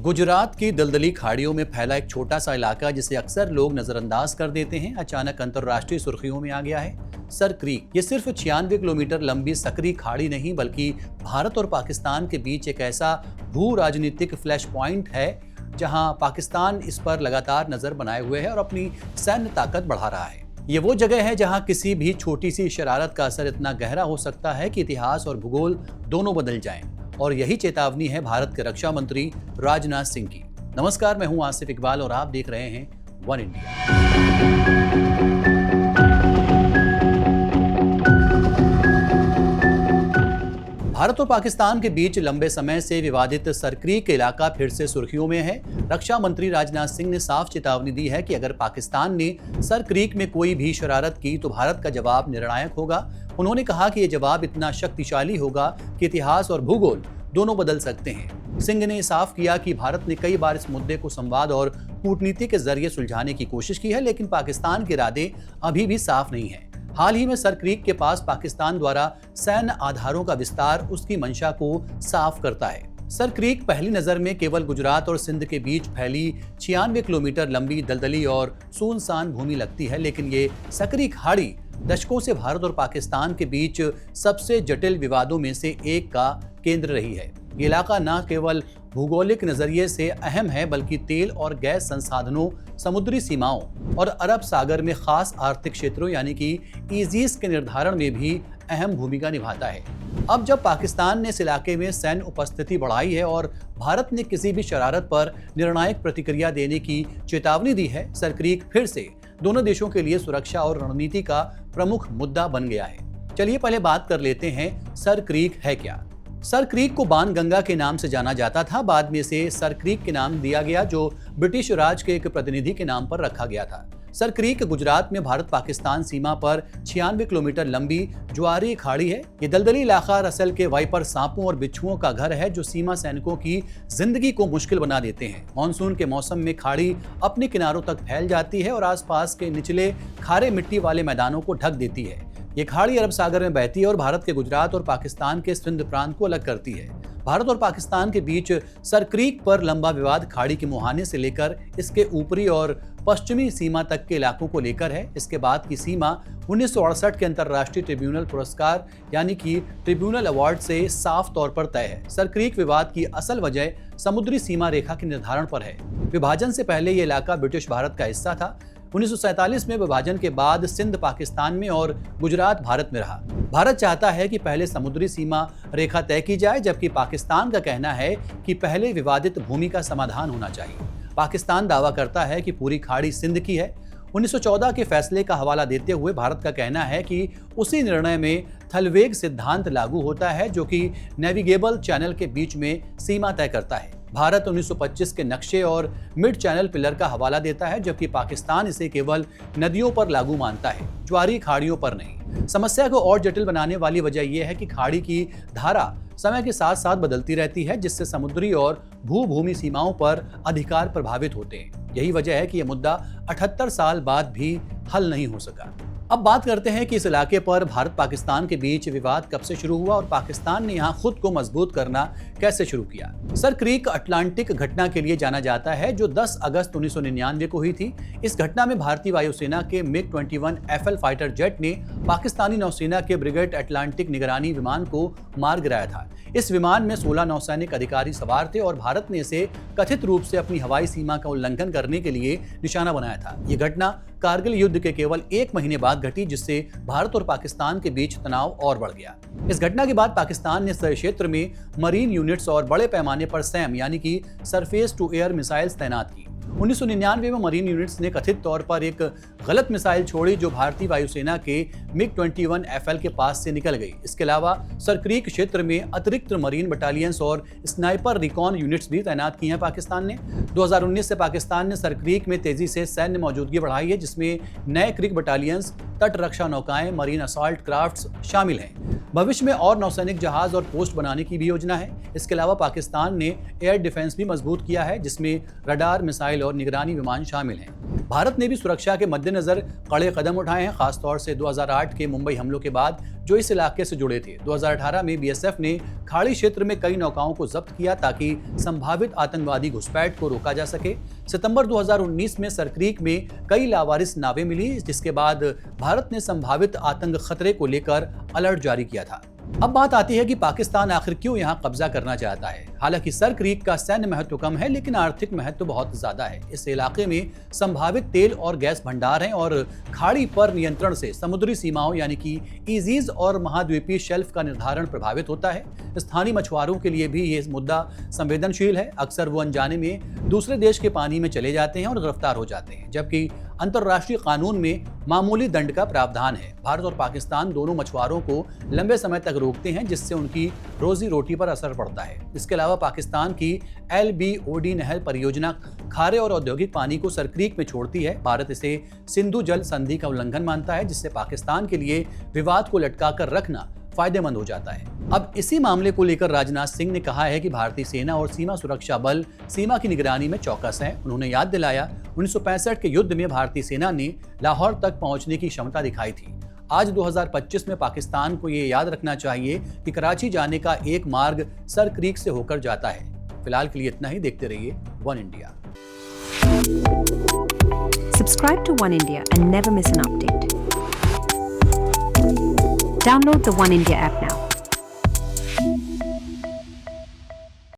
गुजरात की दलदली खाड़ियों में फैला एक छोटा सा इलाका जिसे अक्सर लोग नजरअंदाज कर देते हैं, अचानक अंतर्राष्ट्रीय सुर्खियों में आ गया है। सर क्रीक ये सिर्फ 96 किलोमीटर लंबी सकरी खाड़ी नहीं बल्कि भारत और पाकिस्तान के बीच एक ऐसा भू राजनीतिक फ्लैश पॉइंट है जहां पाकिस्तान इस पर लगातार नजर बनाए हुए है और अपनी सैन्य ताकत बढ़ा रहा है। ये वो जगह है जहां किसी भी छोटी सी शरारत का असर इतना गहरा हो सकता है कि इतिहास और भूगोल दोनों बदल जाएं। और यही चेतावनी है भारत के रक्षा मंत्री राजनाथ सिंह की। नमस्कार, मैं हूं आसिफ इकबाल और आप देख रहे हैं वन इंडिया। भारत और पाकिस्तान के बीच लंबे समय से विवादित सरक्रीक इलाका फिर से सुर्खियों में है। रक्षा मंत्री राजनाथ सिंह ने साफ चेतावनी दी है कि अगर पाकिस्तान ने सरक्रीक में कोई भी शरारत की तो भारत का जवाब निर्णायक होगा। उन्होंने कहा कि यह जवाब इतना शक्तिशाली होगा कि इतिहास और भूगोल दोनों बदल सकते हैं। सिंह ने साफ किया कि भारत ने कई बार इस मुद्दे को संवाद और कूटनीति के जरिए सुलझाने की कोशिश की है, लेकिन पाकिस्तान के इरादे अभी भी साफ नहीं है। हाल ही में सरक्रीक के पास पाकिस्तान द्वारा सैन्य आधारों का विस्तार उसकी मंशा को साफ करता है। सरक्रीक पहली नजर में केवल गुजरात और सिंध के बीच फैली 96 किलोमीटर लंबी दलदली और सुनसान भूमि लगती है, लेकिन ये सकरी खाड़ी दशकों से भारत और पाकिस्तान के बीच सबसे जटिल विवादों में से एक का केंद्र रही है। ये इलाका न केवल भूगोलिक नजरिए से अहम है बल्कि तेल और गैस संसाधनों, समुद्री सीमाओं और अरब सागर में खास आर्थिक क्षेत्रों यानी कि ईजीज के निर्धारण में भी अहम भूमिका निभाता है। अब जब पाकिस्तान ने इस इलाके में सैन्य उपस्थिति बढ़ाई है और भारत ने किसी भी शरारत पर निर्णायक प्रतिक्रिया देने की चेतावनी दी है, सरक्रीक फिर से दोनों देशों के लिए सुरक्षा और रणनीति का प्रमुख मुद्दा बन गया है। चलिए पहले बात कर लेते हैं सरक्रीक है क्या। सरक्रीक को बाणगंगा के नाम से जाना जाता था, बाद में इसे सरक्रीक के नाम दिया गया जो ब्रिटिश राज के एक प्रतिनिधि के नाम पर रखा गया था। सरक्रीक गुजरात में भारत पाकिस्तान सीमा पर 96 किलोमीटर लंबी ज्वारीय खाड़ी है। ये दलदली इलाका रसल के वाइपर सांपों और बिच्छुओं का घर है जो सीमा सैनिकों की जिंदगी को मुश्किल बना देते हैं। मानसून के मौसम में खाड़ी अपने किनारों तक फैल जाती है और आसपास के निचले खारे मिट्टी वाले मैदानों को ढक देती है। ये खाड़ी अरब सागर में बहती है और भारत के गुजरात और पाकिस्तान के सिंध प्रांत को अलग करती है। भारत और पाकिस्तान के बीच सरक्रीक पर लंबा विवाद खाड़ी के मुहाने से लेकर इसके ऊपरी और पश्चिमी सीमा तक के इलाकों को लेकर है। इसके बाद की सीमा 1968 के अंतर्राष्ट्रीय ट्रिब्यूनल पुरस्कार यानी कि ट्रिब्यूनल अवार्ड से साफ तौर पर तय है। सरक्रीक विवाद की असल वजह समुद्री सीमा रेखा के निर्धारण पर है। विभाजन से पहले ये इलाका ब्रिटिश भारत का हिस्सा था। 1947 में विभाजन के बाद सिंध पाकिस्तान में और गुजरात भारत में रहा। भारत चाहता है कि पहले समुद्री सीमा रेखा तय की जाए, जबकि पाकिस्तान का कहना है कि पहले विवादित भूमि का समाधान होना चाहिए। पाकिस्तान दावा करता है कि पूरी खाड़ी सिंध की है। 1914 के फैसले का हवाला देते हुए भारत का कहना है कि उसी निर्णय में थलवेग सिद्धांत लागू होता है जो कि नेविगेबल चैनल के बीच में सीमा तय करता है। भारत 1925 के नक्शे और मिड चैनल पिलर का हवाला देता है, जबकि पाकिस्तान इसे केवल नदियों पर लागू मानता है, ज्वारी खाड़ियों पर नहीं। समस्या को और जटिल बनाने वाली वजह यह है कि खाड़ी की धारा समय के साथ साथ बदलती रहती है, जिससे समुद्री और भूमि सीमाओं पर अधिकार प्रभावित होते हैं। यही वजह है कि यह मुद्दा 78 साल बाद भी हल नहीं हो सका। अब बात करते हैं कि इस इलाके पर भारत पाकिस्तान के बीच विवाद कब से शुरू हुआ और पाकिस्तान ने यहाँ खुद को मजबूत करना कैसे शुरू किया। सरक्रीक अटलांटिक घटना के लिए जाना जाता है जो 10 अगस्त 1999 को हुई थी। इस घटना में भारतीय वायुसेना के MiG-21 FL फाइटर जेट ने पाकिस्तानी नौसेना के ब्रिगेड अटलांटिक निगरानी विमान को मार गिराया था। इस विमान में 16 नौसैनिक अधिकारी सवार थे और भारत ने इसे कथित रूप से अपनी हवाई सीमा का उल्लंघन करने के लिए निशाना बनाया था। ये घटना कारगिल युद्ध के केवल 1 महीने बाद घटी, जिससे भारत और पाकिस्तान के बीच तनाव और बढ़ गया। इस घटना के बाद पाकिस्तान ने इस क्षेत्र में मरीन यूनिट्स और बड़े पैमाने पर सैम यानी कि सरफेस टू एयर मिसाइल्स तैनात की। 1999 में मरीन यूनिट्स ने कथित तौर पर एक गलत मिसाइल छोड़ी जो भारतीय वायुसेना के MiG-21 FL के पास से निकल गई। इसके अलावा सरक्रीक क्षेत्र में अतिरिक्त मरीन बटालियंस और स्नाइपर रिकॉन यूनिट्स भी तैनात की हैं पाकिस्तान ने। 2019 से पाकिस्तान ने सरक्रीक में तेजी से सैन्य मौजूदगी बढ़ाई है, जिसमें नए क्रिक बटालियंस, तट रक्षा नौकाएं, मरीन असॉल्ट क्राफ्ट्स शामिल हैं। भविष्य में और नौसैनिक जहाज और पोस्ट बनाने की भी योजना है। इसके अलावा पाकिस्तान ने एयर डिफेंस भी मजबूत किया है, जिसमें रडार, मिसाइल और निगरानी विमान शामिल हैं। भारत ने भी सुरक्षा के मद्देनजर कड़े कदम उठाए हैं, खासतौर से 2008 के मुंबई हमलों के बाद जो इस इलाके से जुड़े थे। 2018 में बीएसएफ ने खाड़ी क्षेत्र में कई नौकाओं को जब्त किया ताकि संभावित आतंकवादी घुसपैठ को रोका जा सके। सितंबर 2019 में सरक्रीक में कई लावारिस नावें मिली, जिसके बाद भारत ने संभावित आतंक खतरे को लेकर अलर्ट जारी किया था। अब बात आती है कि पाकिस्तान आखिर क्यों यहाँ कब्जा करना चाहता है। हालांकि सरक्रीक का सैन्य महत्व कम है, लेकिन आर्थिक महत्व बहुत ज्यादा है। इस इलाके में संभावित तेल और गैस भंडार हैं और खाड़ी पर नियंत्रण से समुद्री सीमाओं यानी कि ईजीज और महाद्वीपीय शेल्फ का निर्धारण प्रभावित होता है। स्थानीय मछुआरों के लिए भी ये मुद्दा संवेदनशील है। अक्सर वो अनजाने में दूसरे देश के पानी में चले जाते हैं और गिरफ्तार हो जाते हैं, जबकि अंतर्राष्ट्रीय कानून में मामूली दंड का प्रावधान है। भारत और पाकिस्तान दोनों मछुआरों को लंबे समय तक रोकते हैं, जिससे उनकी रोजी रोटी पर असर पड़ता है। इसके अलावा पाकिस्तान की LBOD नहर परियोजना खारे और औद्योगिक पानी को सरक्रीक में छोड़ती है। भारत इसे सिंधु जल संधि का उल्लंघन मानता है, जिससे पाकिस्तान के लिए विवाद को लटका कर रखना फायदेमंद हो जाता है। अब इसी मामले को लेकर राजनाथ सिंह ने कहा है कि भारतीय सेना और सीमा सुरक्षा बल सीमा की निगरानी में चौकस है। उन्होंने याद दिलाया 1965 के युद्ध में भारतीय सेना ने लाहौर तक पहुंचने की क्षमता दिखाई थी। आज 2025 में पाकिस्तान को ये याद रखना चाहिए कि कराची जाने का एक मार्ग सरक्रीक से होकर जाता है। फिलहाल के लिए इतना ही। देखते रहिए one India. Subscribe to One India and never miss an update. Download the One India app now.